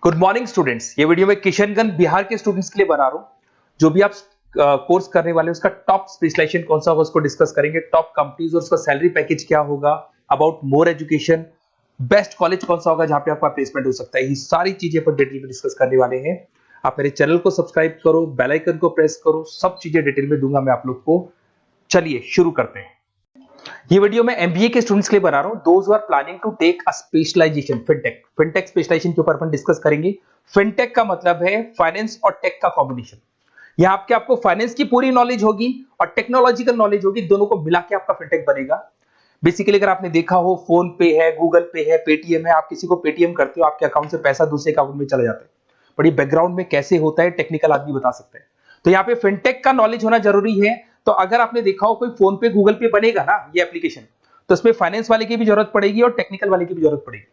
Good morning students. ये video मैं किशनगंज बिहार के स्टूडेंट्स के लिए बना रहा हूं। जो भी आप कोर्स करने वाले हैं उसका टॉप स्पेशलाइजेशन कौन सा होगा उसको डिस्कस करेंगे। टॉप कंपनीज और उसका सैलरी पैकेज क्या होगा, about more education, best college कौन सा होगा जहां पे आपका प्लेसमेंट हो सकता है। ये सारी चीजें अपन डिटेल में डिस्कस करने वाले हैं। आप मेरे चैनल को सब्सक्राइब करो, बेल आइकन को प्रेस करो, सब चीजें डिटेल में दूंगा मैं आप लोग को। चलिए शुरू करते हैं। ये वीडियो मैं एमबीए के स्टूडेंट्स के लिए बना रहा हूं, those who are planning to take a specialization fintech specialization के ऊपर अपन डिस्कस करेंगे। फिनटेक का मतलब है फाइनेंस और टेक का कॉम्बिनेशन। यहां आपको फाइनेंस की पूरी नॉलेज होगी और टेक्नोलॉजिकल नॉलेज होगी, दोनों को मिला के आपका फिनटेक बनेगा। बेसिकली अगर आपने देखा हो, फोन पे है, गूगल पे है, पेटीएम है, आप किसी को पेटीएम करते हो, आपके अकाउंट से पैसा दूसरे अकाउंट में चला जाता है। बट ये बैकग्राउंड में कैसे होता है टेक्निकल आदमी बता सकते हैं। तो यहाँ पे फिनटेक का नॉलेज होना जरूरी है। तो अगर आपने देखा हो कोई फोन पे गूगल पे बनेगा ना ये एप्लीकेशन, तो इसमें फाइनेंस वाले की भी जरूरत पड़ेगी और टेक्निकल वाले की भी जरूरत पड़ेगी।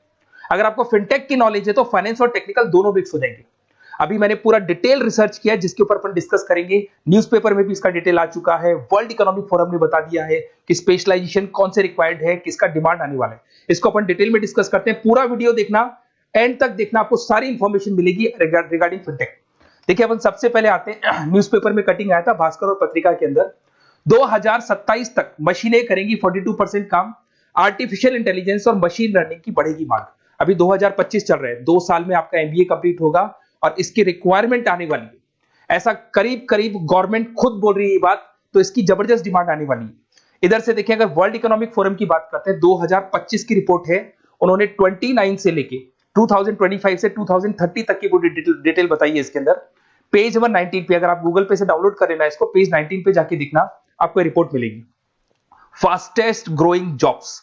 अगर आपको फिनटेक की नॉलेज है तो फाइनेंस और टेक्निकल दोनों मिक्स हो जाएंगे। अभी मैंने पूरा डिटेल रिसर्च किया है जिसके ऊपर अपन डिस्कस करेंगे। न्यूज़पेपर में भी इसका डिटेल आ चुका है, वर्ल्ड इकोनॉमिक फोरम ने बता दिया है कि स्पेशलाइजेशन कौन से रिक्वायर्ड है, किसका डिमांड आने वाला है। इसको अपन डिटेल में डिस्कस करते हैं। पूरा वीडियो देखना, एंड तक देखना, आपको सारी इंफॉर्मेशन मिलेगी रिगार्डिंग फिनटेक। देखिए अपन सबसे पहले आते हैं, न्यूज़पेपर में कटिंग आया था भास्कर और पत्रिका के अंदर। 2027 तक मशीनें करेंगी 42% काम। आर्टिफिशियल इंटेलिजेंस और मशीन लर्निंग की बढ़ेगी मांग। अभी 2025 चल रहा है, 2 साल में आपका एमबीए कंप्लीट होगा और इसकी रिक्वायरमेंट आने वाली है। ऐसा करीब करीब गवर्नमेंट खुद बोल रही है ये बात, तो इसकी जबरदस्त डिमांड आने वाली है। इधर से देखिए, अगर वर्ल्ड इकोनॉमिक फोरम की बात करते हैं, 2025 की रिपोर्ट है। उन्होंने 29 से लेके 2025 से 2030 तक की पूरी डिटेल बताई है इसके अंदर। पेज नंबर 19 पे, अगर आप गूगल पे से डाउनलोड कर लेना इसको, पेज 19 पे जाके दिखना, आपको रिपोर्ट मिलेगी। Fastest growing jobs,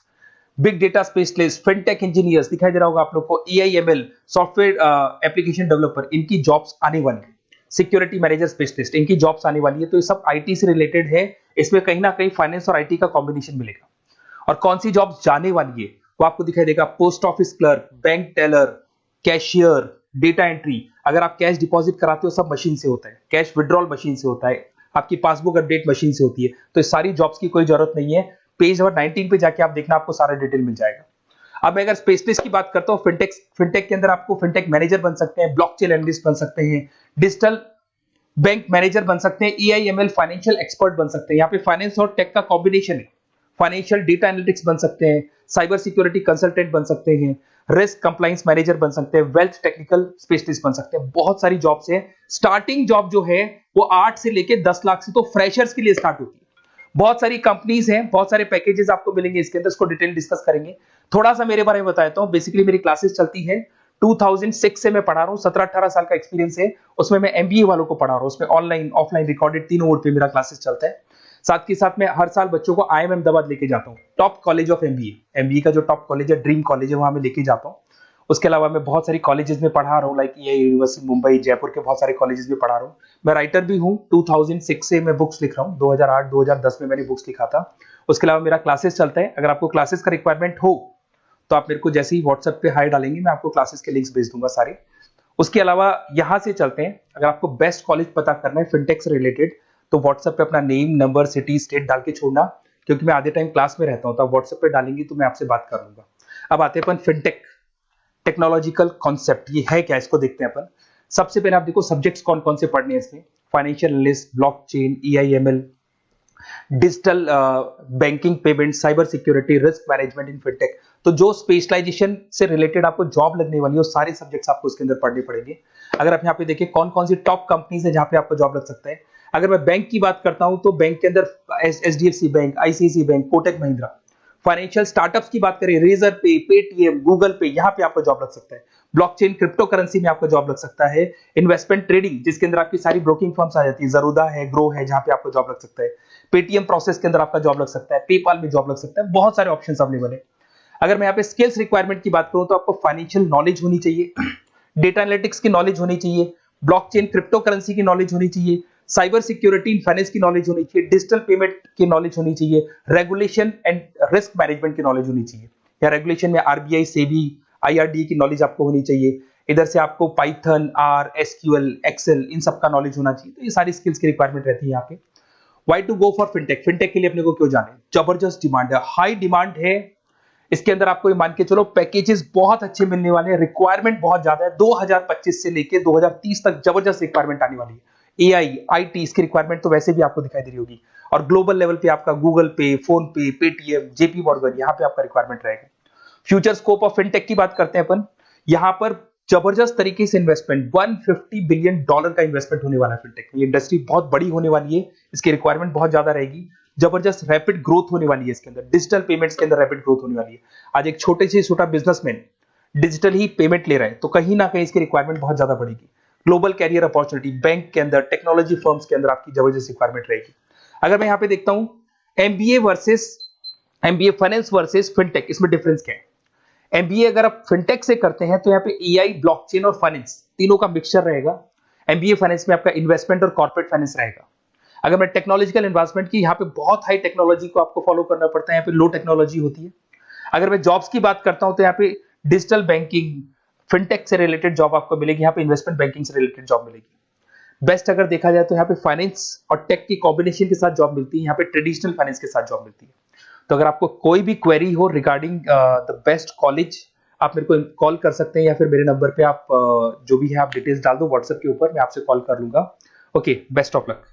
big data specialist, fintech engineers दिखाई दे रहा होगा आप लोग को, ईआईएमएल सॉफ्टवेयर एप्लीकेशन डेवलपर, इनकी जॉब्स आने वाली है। सिक्योरिटी मैनेजर स्पेशलिस्ट, इनकी जॉब्स आने वाली है। तो ये सब आईटी से रिलेटेड है। इसमें कहीं ना कहीं फाइनेंस और आईटी का कॉम्बिनेशन मिलेगा। और कौन सी जॉब्स जाने वाली है वो आपको दिखाई देगा। Post office clerk, bank teller, cashier, data entry. अगर आप कैश डिपॉजिट कराते हो सब मशीन से होता है, कैश विड्रॉल मशीन से होता है, आपकी पासबुक अपडेट मशीन से होती है। तो इस सारी जॉब्स की कोई जरूरत नहीं है। पेज नंबर 19 पे जाके आप देखना, आपको सारा डिटेल मिल जाएगा। अब मैं अगर स्पेशलिस्ट की बात करता हूँ, फिनटेक के अंदर आपको फिनटेक मैनेजर बन सकते हैं, ब्लॉकचेन एनालिस्ट बन सकते हैं, डिजिटल बैंक मैनेजर बन सकते हैं, ईआईएमएल फाइनेंशियल एक्सपर्ट बन सकते हैं। यहाँ पे फाइनेंस और टेक का कॉम्बिनेशन है। फाइनेंशियल डेटा एनालिटिक्स बन सकते हैं, साइबर सिक्योरिटी कंसल्टेंट बन सकते हैं, रिस्क कंप्लायंस मैनेजर बन सकते हैं, वेल्थ टेक्निकल स्पेशलिस्ट बन सकते हैं। बहुत सारी जॉब्स हैं। स्टार्टिंग जॉब जो है वो 8 से लेके 10 लाख से तो फ्रेशर्स के लिए स्टार्ट होती है। बहुत सारी कंपनीज हैं, बहुत सारे पैकेजेस आपको मिलेंगे इसके अंदर, इसको डिटेल डिस्कस करेंगे। थोड़ा सा मेरे बारे में बताता हूं। बेसिकली मेरी क्लासेस चलती है 2006 से मैं पढ़ा रहा हूं, 17-18 साल का एक्सपीरियंस है। उसमें मैं एमबीए वालों को पढ़ा रहा हूं, उसमें ऑनलाइन ऑफलाइन रिकॉर्डेड तीनों मोड पे मेरा क्लासेस चलता है। साथ ही साथ मैं हर साल बच्चों को आईएम अहमदाबाद लेके जाता हूँ, टॉप कॉलेज ऑफ एमबीए का जो टॉप कॉलेज है, ड्रीम कॉलेज है, वहां मैं लेके जाता हूँ। उसके अलावा मैं बहुत सारी कॉलेजेस में पढ़ा रहा हूँ, लाइक ये यूनिवर्सिटी मुंबई, जयपुर के बहुत सारे कॉलेजेस में पढ़ा रहा हूँ। मैं राइटर भी हूँ, 2006 से मैं बुक्स लिख रहा हूँ, 2008-2010 में मैंने बुक्स लिखा था। उसके अलावा मेरा क्लासेस चलता है। अगर आपको क्लासेस का रिक्वायरमेंट हो तो आप मेरे को जैसे ही व्हाट्सएप पे हाई डालेंगे, मैं आपको क्लासेस के लिंक्स भेज दूंगा सारे। उसके अलावा यहाँ से चलते हैं, अगर आपको बेस्ट कॉलेज पता करना है फिनटेक से रिलेटेड, तो व्हाट्सएप पे अपना नेम, नंबर, सिटी, स्टेट डाल के छोड़ना, क्योंकि मैं आधे टाइम क्लास में रहता हूँ। तो आप व्हाट्सएप पे डालेंगे तो मैं आपसे बात कर लूंगा। अब आते हैं अपन फिनटेक टेक्नोलॉजिकल कॉन्सेप्ट, ये है क्या, इसको देखते हैं अपन। सबसे पहले आप देखो सब्जेक्ट्स कौन कौन से पढ़ने हैं इसमें। Financial analyst, blockchain, AIML, digital banking, payment, cyber security, risk management in fintech. तो जो स्पेशलाइजेशन से रिलेटेड आपको जॉब लगने वाली है, वो सारे सब्जेक्ट्स आपको इसके अंदर पढ़ने पड़ेंगे। अगर आप यहाँ पे देखिए कौन कौन सी टॉप कंपनीज है जहां पे आपको जॉब लग सकता है। अगर मैं बैंक की बात करता हूं तो बैंक के अंदर HDFC bank, ICICI bank, Kotak Mahindra. Financial startups की बात करें, रेजर पे, पेटीएम, गूगल पे, यहां पे आपको जॉब लग सकता है। ब्लॉकचेन, क्रिप्टो करेंसी में आपको जॉब लग सकता है। इन्वेस्टमेंट ट्रेडिंग, जिसके अंदर आपकी सारी ब्रोकिंग फर्म्स आ जाती है, जरूदा है, ग्रो है, जहां पे आपको जॉब लग सकता है। पेटीएम प्रोसेस के अंदर आपका जॉब लग सकता है, पेपाल में जॉब लग सकता है। बहुत सारे ऑप्शंस अवेलेबल है। अगर मैं यहाँ पे स्किल्स रिक्वायरमेंट की बात करूं तो आपको फाइनेंशियल नॉलेज होनी चाहिए, डेटा एनालिटिक्स की नॉलेज होनी चाहिए, ब्लॉकचेन, क्रिप्टो करेंसी की नॉलेज होनी चाहिए, साइबर सिक्योरिटी, फाइनेंस की नॉलेज होनी चाहिए, डिजिटल पेमेंट की नॉलेज होनी चाहिए, रेगुलेशन एंड रिस्क मैनेजमेंट की नॉलेज होनी चाहिए। या रेगुलेशन में आरबीआई, सेबी, आईआरडी की नॉलेज आपको होनी चाहिए। इधर से आपको पाइथन, आर, एसक्यूएल, एक्सेल, इन सब का नॉलेज होना चाहिए। तो ये सारी स्किल्स की रिक्वायरमेंट रहती है यहाँ पे। Why to go for fintech, fintech के लिए अपने को क्यों जाने, जबरदस्त डिमांड है, हाई डिमांड है। इसके अंदर आपको ये मान के चलो पैकेजेस बहुत अच्छे मिलने वाले हैं, रिक्वायरमेंट बहुत ज्यादा है। 2025 से लेके 2030 तक जबरदस्त रिक्वायरमेंट आने वाली है। एआई, आईटी, इसकी रिक्वायरमेंट तो वैसे भी आपको दिखाई दे रही होगी। और ग्लोबल लेवल पे आपका गूगल पे, फोन पे, पेटीएम, जेपी मॉर्गन, यहाँ पे आपका रिक्वायरमेंट रहेगा। फ्यूचर स्कोप ऑफ फिनटेक की बात करते हैं अपन, यहाँ पर जबरदस्त तरीके से इन्वेस्टमेंट, $150 बिलियन का इन्वेस्टमेंट होने वाला है फिनटेक में। ये इंडस्ट्री बहुत बड़ी होने वाली है, इसकी रिक्वायरमेंट बहुत ज्यादा रहेगी, जबरदस्त रैपिड ग्रोथ होने वाली है इसके अंदर, डिजिटल पेमेंट्स के अंदर रैपिड ग्रोथ होने वाली है। आज एक छोटे से छोटा बिजनेसमैन डिजिटल ही पेमेंट ले रहा है, तो कहीं ना कहीं इसकी रिक्वायरमेंट बहुत ज्यादा बढ़ेगी। ग्लोबल कैरियर अपॉर्चुनिटी, बैंक के अंदर, टेक्नोलॉजी फर्म्स के अंदर आपकी जबरदस्त रिक्वायरमेंट रहेगी। अगर मैं यहाँ पे देखता हूँ एमबीए फाइनेंस वर्सेस फिनटेक, इसमें डिफरेंस क्या है? एमबीए अगर आप फिनटेक से करते हैं तो यहाँ पे एआई, ब्लॉकचेन और फाइनेंस तीनों का मिक्सचर रहेगा। एमबीए फाइनेंस में आपका इन्वेस्टमेंट और कॉर्पोरेट फाइनेंस रहेगा। अगर मैं टेक्नोलॉजिकल इन्वेस्टमेंट की, यहाँ पे बहुत हाई टेक्नोलॉजी को आपको फॉलो करना पड़ता है, यहाँ पे लो टेक्नोलॉजी होती है। अगर मैं जॉब्स की बात करता हूं तो यहाँ पे डिजिटल बैंकिंग, फिनटेक से रिलेटेड जॉब आपको मिलेगी, यहाँ पे इन्वेस्टमेंट बैंकिंग से रिलेटेड जॉब मिलेगी। बेस्ट अगर देखा जाए तो यहाँ पे फाइनेंस और टेक की कॉम्बिनेशन के साथ जॉब मिलती है, यहाँ पे ट्रेडिशनल फाइनेंस के साथ जॉब मिलती है। तो अगर आपको कोई भी क्वेरी हो रिगार्डिंग द बेस्ट कॉलेज, आप मेरे को कॉल कर सकते हैं, या फिर मेरे नंबर पे आप जो भी है आप डिटेल्स डाल दो व्हाट्सएप के ऊपर, मैं आपसे कॉल कर लूंगा। Okay, best of luck.